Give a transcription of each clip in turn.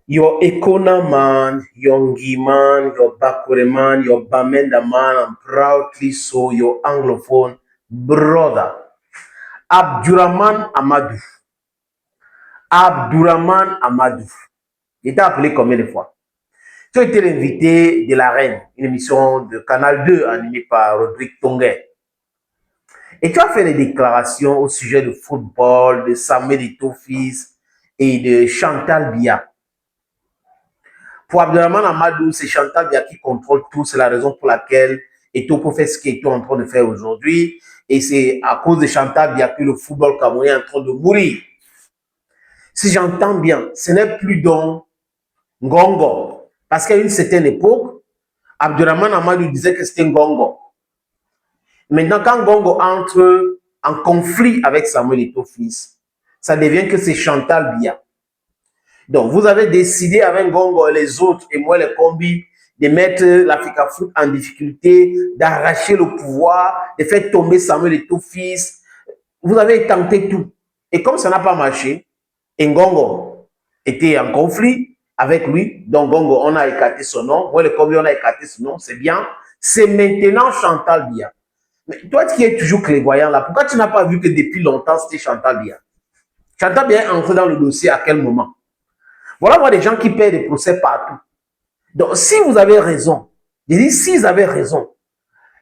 Your Ekona man, your Ngi man, your Bakure man, your Bamenda man, and proudly so your Anglophone brother, Abdurrahman Amadou. Abdurrahman Amadou. Il était appelé combien de fois? Tu as été l'invité de La Reine, une émission de Canal 2 animée par Rodrigue Tonguet. Et tu as fait des déclarations au sujet du football, de Samuel Eto'o-Fils et de Chantal Biya. Pour Abdurrahman Amadou, c'est Chantal Biya qui contrôle tout. C'est la raison pour laquelle Eto'o fait ce qu'Eto'o est en train de faire aujourd'hui. Et c'est à cause de Chantal Biya que le football camerounais est en train de mourir. Si j'entends bien, ce n'est plus donc Ngongo. Parce qu'à une certaine époque, Abdurrahman Amadou disait que c'était Ngongo. Maintenant, quand Ngongo entre en conflit avec Samuel Eto'o-Fils, ça devient que c'est Chantal Biya. Donc, vous avez décidé avec Ngongo et les autres, et moi les combis, de mettre l'Africa Foot en difficulté, d'arracher le pouvoir, de faire tomber Samuel Eto'o-Fils. Vous avez tenté tout. Et comme ça n'a pas marché, et Ngongo était en conflit avec lui, donc Ngongo, on a écarté son nom. Moi, les combis, on a écarté son nom, c'est bien. C'est maintenant Chantal Biya. Mais toi qui es toujours clairvoyant là, pourquoi tu n'as pas vu que depuis longtemps c'était Chantal Biya? Chantal Biya est entré dans le dossier à quel moment? Voilà, moi, des gens qui paient des procès partout. Donc, si vous avez raison, je dis, s'ils avaient raison,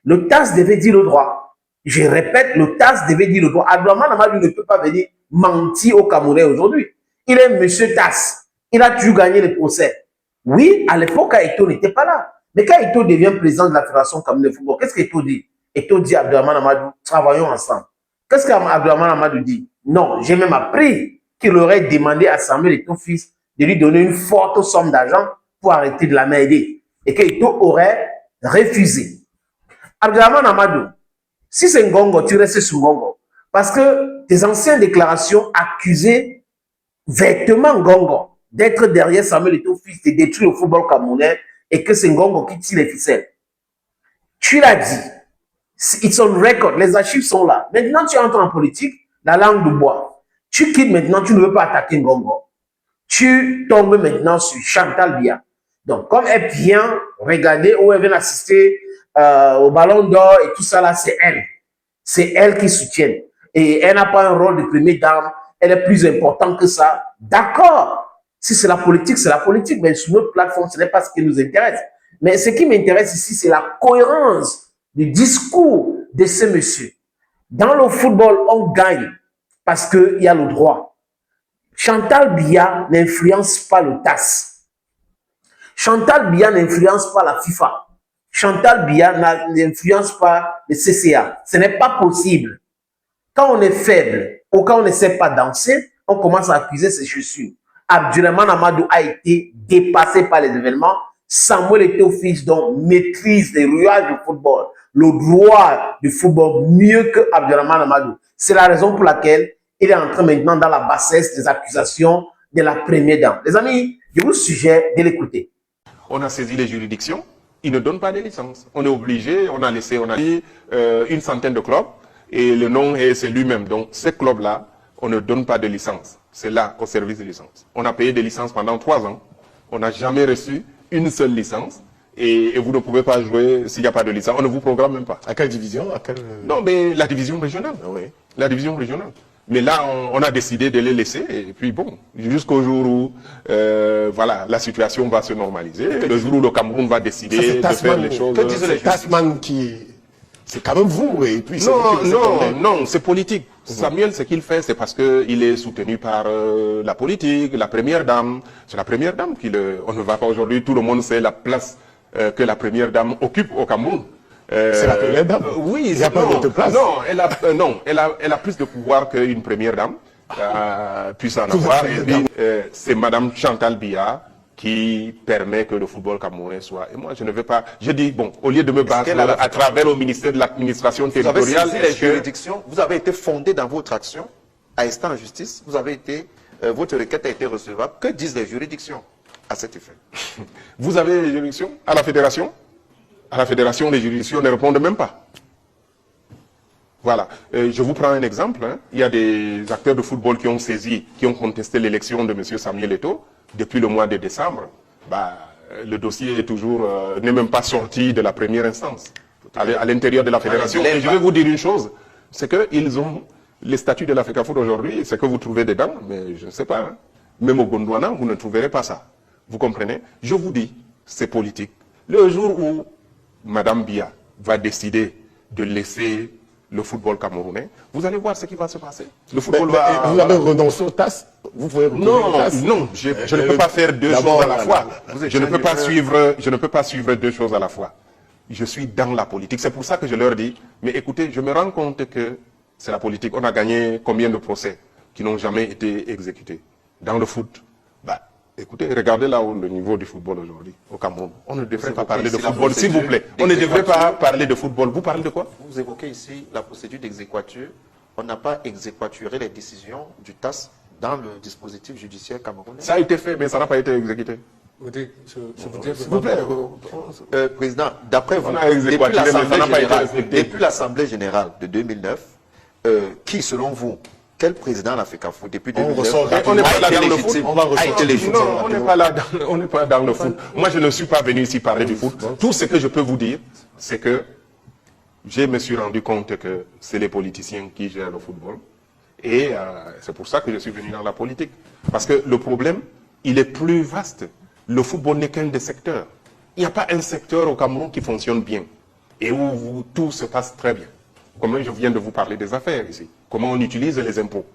le TAS devait dire le droit. Je répète, le TAS devait dire le droit. Abdurrahman Amadou ne peut pas venir mentir au Camerounais aujourd'hui. Il est monsieur TAS. Il a toujours gagné les procès. Oui, à l'époque, Eto'o n'était pas là. Mais quand Eto'o devient président de la Fédération camerounaise de football, qu'est-ce qu'Eto'o dit? Eto'o dit à Abdurrahman Amadou, travaillons ensemble. Qu'est-ce qu'Abdurrahman Amadou dit? Non, j'ai même appris qu'il aurait demandé à Samuel Eto'o-Fils de lui donner une forte somme d'argent pour arrêter de la m'aider. Et que Eto'o aurait refusé. Abdurrahman Amadou, si c'est Ngongo, tu restes sur Ngongo. Parce que tes anciennes déclarations accusaient vertement Ngongo d'être derrière Samuel Eto'o-Fils, de détruire le football camerounais et que c'est Ngongo qui tire les ficelles. Tu l'as dit. It's on record. Les archives sont là. Maintenant, tu entres en politique, la langue de bois. Tu quittes maintenant, tu ne veux pas attaquer Ngongo. Tu tombes maintenant sur Chantal Biya. Donc, comme elle vient regarder ou elle vient assister au Ballon d'Or et tout ça là, c'est elle. C'est elle qui soutient. Et elle n'a pas un rôle de première dame. Elle est plus importante que ça. D'accord. Si c'est la politique, c'est la politique. Mais sur notre plateforme, ce n'est pas ce qui nous intéresse. Mais ce qui m'intéresse ici, c'est la cohérence du discours de ce monsieur. Dans le football, on gagne parce qu'il y a le droit. Chantal Biya n'influence pas le TAS. Chantal Biya n'influence pas la FIFA. Chantal Biya n'influence pas le CCA. Ce n'est pas possible. Quand on est faible ou quand on ne sait pas danser, on commence à accuser ses chaussures. Abdurrahman Amadou a été dépassé par les événements. Samuel Eto'o-Fils donc maîtrise les rouages du football, le droit du football mieux que Abdurrahman Amadou. C'est la raison pour laquelle il est entré maintenant dans la bassesse des accusations de la première dame. Les amis, je vous suggère de l'écouter. On a saisi les juridictions, ils ne donnent pas de licences. On est obligé, on a dit une centaine de clubs et le nom c'est lui-même. Donc ces clubs-là, on ne donne pas de licence. C'est là au service de licence. On a payé des licences pendant 3 ans. On n'a jamais reçu une seule licence. Et vous ne pouvez pas jouer s'il n'y a pas de licence. On ne vous programme même pas. À quelle division? Non, mais la division régionale. Oui. La division régionale. Mais là, on a décidé de les laisser. Et puis bon, jusqu'au jour où voilà, la situation va se normaliser. Le jour où le Cameroun va décider de faire les choses. Que disent les Tasman qui... C'est quand même vous. Et puis non, c'est politique. Samuel, ce qu'il fait, c'est parce qu'il est soutenu par la politique, la première dame. C'est la première dame on ne va pas aujourd'hui, tout le monde sait la place que la première dame occupe au Cameroun. C'est la première dame. Oui, il n'y a pas d'autre place. Non, elle a plus de pouvoir qu'une première dame puisse en avoir. Et puis, c'est Madame Chantal Biya qui permet que le football camerounais soit. Et moi, je ne veux pas. Je dis, bon, au lieu de me battre à travers le ministère de l'administration territoriale. Vous avez saisi les juridictions, vous avez été fondé dans votre action à instant en justice, vous avez été, votre requête a été recevable. Que disent les juridictions à cet effet? Vous avez les juridictions à la fédération? À la fédération, les juridictions ne répondent même pas. Voilà. Je vous prends un exemple. Hein. Il y a des acteurs de football qui ont saisi, qui ont contesté l'élection de M. Samuel Eto'o. depuis le mois de décembre, bah, le dossier est toujours, n'est même pas sorti de la première instance, à l'intérieur de la fédération. Et je vais vous dire une chose, c'est qu'ils ont les statuts de l'Africa Foot aujourd'hui, c'est que vous trouvez dedans, mais je ne sais pas, hein. Même au Gondwana, vous ne trouverez pas ça. Vous comprenez? Je vous dis, c'est politique. Le jour où Madame Biya va décider de laisser le football camerounais, vous allez voir ce qui va se passer. Le football va... Vous avez renoncé au TAS? Vous pouvez Non, non, je ne peux pas faire deux choses à la fois. Je ne peux pas suivre deux choses à la fois. Je suis dans la politique. C'est pour ça que je leur dis, mais écoutez, je me rends compte que c'est la politique. On a gagné combien de procès qui n'ont jamais été exécutés? Dans le foot, bah, écoutez, regardez là où le niveau du football aujourd'hui, au Cameroun. On ne devrait pas parler de football, s'il vous plaît. On ne devrait pas parler de football. Vous parlez de quoi? Vous évoquez ici la procédure d'exéquature. On n'a pas exéquaturé les décisions du TAS dans le dispositif judiciaire camerounais. Ça a été fait, mais ça n'a pas été exécuté. S'il vous plaît. Président, d'après vous, On a exéquaturé, mais ça n'a pas été respecté. depuis l'Assemblée générale de 2009, qui, selon vous, quel président l'Africa Foot depuis 2009 on n'est pas là dans le foot. a été légitime? Non, on n'est pas là, on n'est pas dans le foot. Moi, je ne suis pas venu ici parler du foot. Tout ce que je peux vous dire, c'est que je me suis rendu compte que c'est les politiciens qui gèrent le football. Et c'est pour ça que je suis venu dans la politique. Parce que le problème, il est plus vaste. Le football n'est qu'un des secteurs. Il n'y a pas un secteur au Cameroun qui fonctionne bien et où tout se passe très bien. Comme je viens de vous parler des affaires ici. Comment on utilise les impôts.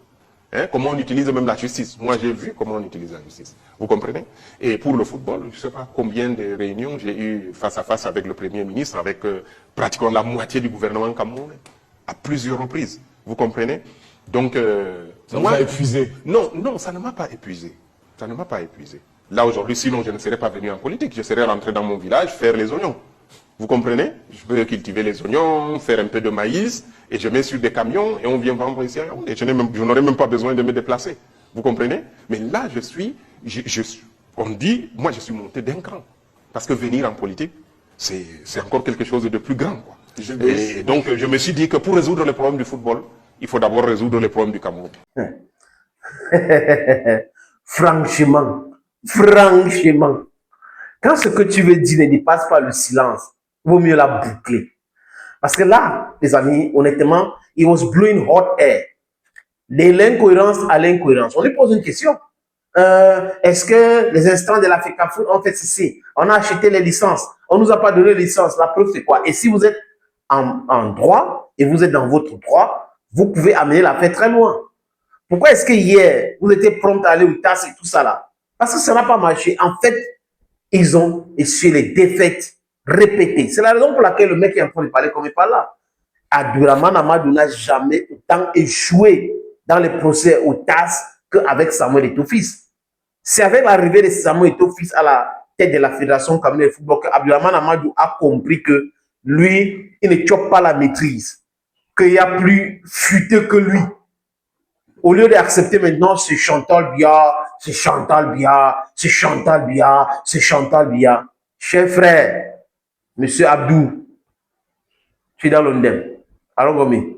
Hein? Comment on utilise même la justice. Moi, j'ai vu comment on utilise la justice. Vous comprenez? Et pour le football, je ne sais pas combien de réunions j'ai eu face à face avec le Premier ministre, avec pratiquement la moitié du gouvernement camerounais, à plusieurs reprises. Vous comprenez? Donc, ça vous a épuisé? Non, non, ça ne m'a pas épuisé. Ça ne m'a pas épuisé. Là, aujourd'hui, sinon, je ne serais pas venu en politique. Je serais rentré dans mon village, faire les oignons. Vous comprenez? Je peux cultiver les oignons, faire un peu de maïs, et je mets sur des camions, et on vient vendre ici. Et je n'aurais même pas besoin de me déplacer. Vous comprenez? Mais là, on dit, moi, je suis monté d'un cran. Parce que venir en politique, c'est encore quelque chose de plus grand, quoi. Et donc, je me suis dit que pour résoudre les problèmes du football, il faut d'abord résoudre les problèmes du Cameroun. Franchement, quand ce que tu veux dire ne dépasse pas le silence, il vaut mieux la boucler. Parce que là, les amis, honnêtement, it was blowing hot air. De l'incohérence à l'incohérence. On lui pose une question. Est-ce que les instants de l'Africa Foot ont fait ceci? On a acheté les licences. On ne nous a pas donné les licences. La preuve, c'est quoi? Et si vous êtes en droit et vous êtes dans votre droit, vous pouvez amener l'affaire très loin. Pourquoi est-ce que hier, vous étiez prompt à aller au TAS et tout ça là? Parce que ça n'a pas marché. En fait, ils ont essuyé les défaites répétées. C'est la raison pour laquelle le mec est en train de parler comme il parle là. Abdourahmane Amadou n'a jamais autant échoué dans les procès au TAS qu'avec Samuel Eto'o-Fils. C'est avec l'arrivée de Samuel Eto'o-Fils à la tête de la Fédération camerounaise de football qu'Abdourahmane Amadou a compris que lui, il ne chope pas la maîtrise, qu'il y a plus futé que lui. Au lieu d'accepter maintenant c'est Chantal Biya, c'est Chantal Biya, c'est Chantal Biya, c'est Chantal Biya. Cher frère, monsieur Abdou, je suis dans l'ondem. Alors, Gomi.